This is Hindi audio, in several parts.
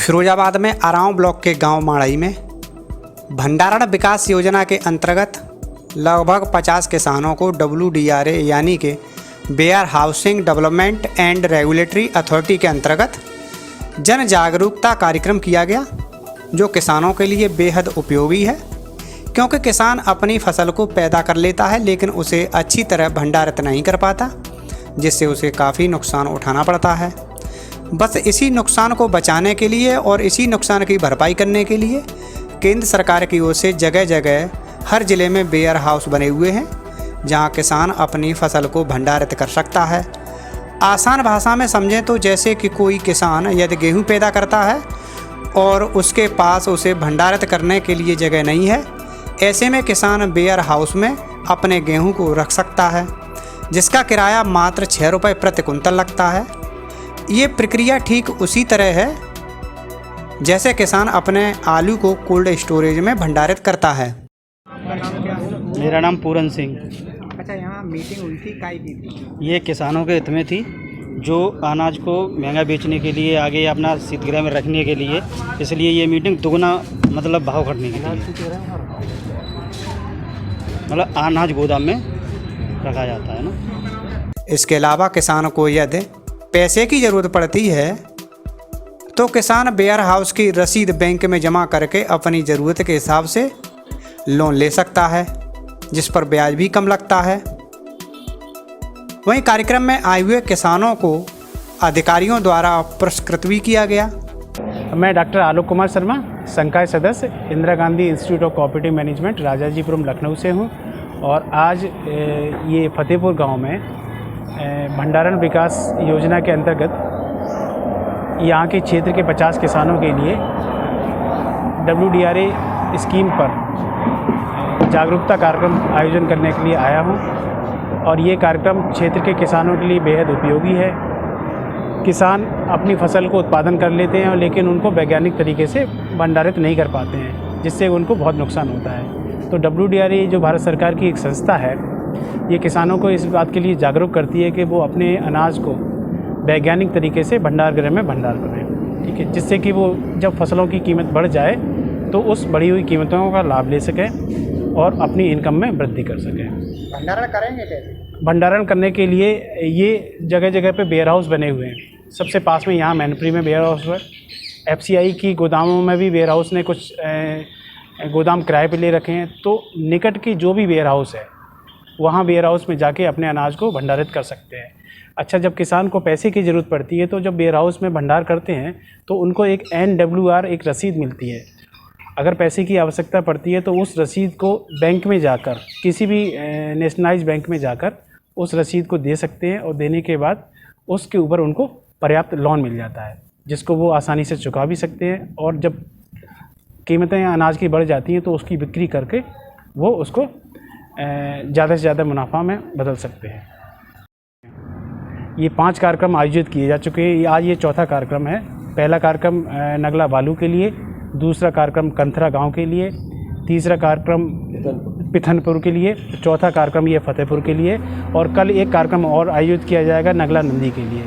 फिरोजाबाद में आरांव ब्लॉक के गांव माड़ई में भंडारण विकास योजना के अंतर्गत लगभग 50 किसानों को WDRA यानी कि warehousing development and regulatory authority के अंतर्गत जन जागरूकता कार्यक्रम किया गया, जो किसानों के लिए बेहद उपयोगी है, क्योंकि किसान अपनी फसल को पैदा कर लेता है लेकिन उसे अच्छी तरह भंडारित नहीं कर पाता, जिससे उसे काफ़ी नुकसान उठाना पड़ता है। बस इसी नुकसान को बचाने के लिए और इसी नुकसान की भरपाई करने के लिए केंद्र सरकार की ओर से जगह जगह हर ज़िले में वेयर हाउस बने हुए हैं, जहां किसान अपनी फसल को भंडारित कर सकता है। आसान भाषा में समझें तो जैसे कि कोई किसान यदि गेहूं पैदा करता है और उसके पास उसे भंडारित करने के लिए जगह नहीं है, ऐसे में किसान वेयर हाउस में अपने गेहूं को रख सकता है, जिसका किराया मात्र 6 रुपये प्रति कुंतल लगता है। ये प्रक्रिया ठीक उसी तरह है जैसे किसान अपने आलू को कोल्ड स्टोरेज में भंडारित करता है। मेरा नाम पूरन सिंह। अच्छा, यहाँ मीटिंग हुई थी, काय की थी? ये किसानों के हित में थी, जो अनाज को महंगा बेचने के लिए आगे अपना शीतगृह में रखने के लिए, इसलिए ये मीटिंग दुगना मतलब भाव घटने के लिए, मतलब अनाज गोदाम में रखा जाता है ना। इसके अलावा किसान को यदि पैसे की ज़रूरत पड़ती है तो किसान वेयर हाउस की रसीद बैंक में जमा करके अपनी ज़रूरत के हिसाब से लोन ले सकता है, जिस पर ब्याज भी कम लगता है। वहीं कार्यक्रम में आए हुए किसानों को अधिकारियों द्वारा पुरस्कृत भी किया गया। मैं डॉक्टर आलोक कुमार शर्मा, संकाय सदस्य, Indira Gandhi institute of cooperative management, Rajajipuram, Lucknow से हूं। और आज ये फतेहपुर गांव में भंडारण विकास योजना के अंतर्गत यहाँ के क्षेत्र के 50 किसानों के लिए WDRA स्कीम पर जागरूकता कार्यक्रम आयोजन करने के लिए आया हूँ। और ये कार्यक्रम क्षेत्र के किसानों के लिए बेहद उपयोगी है। किसान अपनी फसल को उत्पादन कर लेते हैं, लेकिन उनको वैज्ञानिक तरीके से भंडारित नहीं कर पाते हैं, जिससे उनको बहुत नुकसान होता है। तो WDRA जो भारत सरकार की एक संस्था है, ये किसानों को इस बात के लिए जागरूक करती है कि वो अपने अनाज को वैज्ञानिक तरीके से भंडार गृह में भंडार करें, ठीक है, जिससे कि वो जब फसलों की कीमत बढ़ जाए तो उस बढ़ी हुई कीमतों का लाभ ले सकें और अपनी इनकम में वृद्धि कर सकें। भंडारण करेंगे कैसे? भंडारण करने के लिए ये जगह जगह पे वेयर हाउस बने हुए हैं। सबसे पास में यहाँ मैनपुरी में वेयर हाउस है। FCI की गोदामों में भी वेयर हाउस ने कुछ गोदाम किराए पे ले रखे हैं। तो निकट की जो भी वेयर हाउस है, वहाँ वेयर हाउस में जाके अपने अनाज को भंडारित कर सकते हैं। अच्छा, जब किसान को पैसे की ज़रूरत पड़ती है तो जब वेयर हाउस में भंडार करते हैं तो उनको एक NWR एक रसीद मिलती है। अगर पैसे की आवश्यकता पड़ती है तो उस रसीद को बैंक में जाकर, किसी भी नेशनलाइज बैंक में जाकर उस रसीद को दे सकते हैं, और देने के बाद उसके ऊपर उनको पर्याप्त लोन मिल जाता है, जिसको वो आसानी से चुका भी सकते हैं। और जब कीमतें अनाज की बढ़ जाती हैं तो उसकी बिक्री करके वो उसको ज़्यादा से ज़्यादा मुनाफा में बदल सकते हैं। ये 5 कार्यक्रम आयोजित किए जा चुके हैं। आज ये चौथा कार्यक्रम है। पहला कार्यक्रम नगला बालू के लिए, दूसरा कार्यक्रम कंथरा गांव के लिए, तीसरा कार्यक्रम पिथनपुर के लिए, चौथा कार्यक्रम ये फतेहपुर के लिए, और कल एक कार्यक्रम और आयोजित किया जाएगा नगला नंदी के लिए।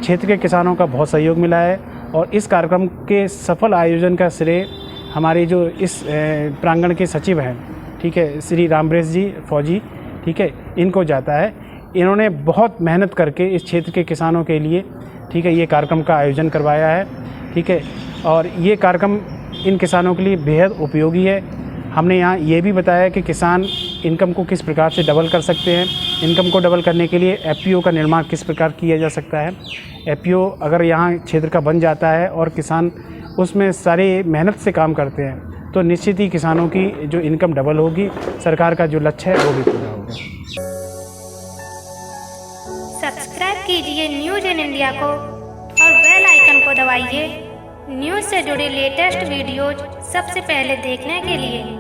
क्षेत्र के किसानों का बहुत सहयोग मिला है, और इस कार्यक्रम के सफल आयोजन का श्रेय हमारे जो इस प्रांगण के सचिव हैं, ठीक है, श्री रामबरेश जी फौजी, ठीक है, इनको जाता है। इन्होंने बहुत मेहनत करके इस क्षेत्र के किसानों के लिए, ठीक है, ये कार्यक्रम का आयोजन करवाया है, ठीक है। और ये कार्यक्रम इन किसानों के लिए बेहद उपयोगी है। हमने यहाँ ये भी बताया कि किसान इनकम को किस प्रकार से डबल कर सकते हैं। इनकम को डबल करने के लिए FPO का निर्माण किस प्रकार किया जा सकता है। FPO अगर यहाँ क्षेत्र का बन जाता है और किसान उसमें सारे मेहनत से काम करते हैं तो निश्चित ही किसानों की जो इनकम डबल होगी, सरकार का जो लक्ष्य है वो भी पूरा होगा। सब्सक्राइब कीजिए न्यूज़ इन इंडिया को और बेल आइकन को दबाइए न्यूज़ से जुड़े लेटेस्ट वीडियोज सबसे पहले देखने के लिए।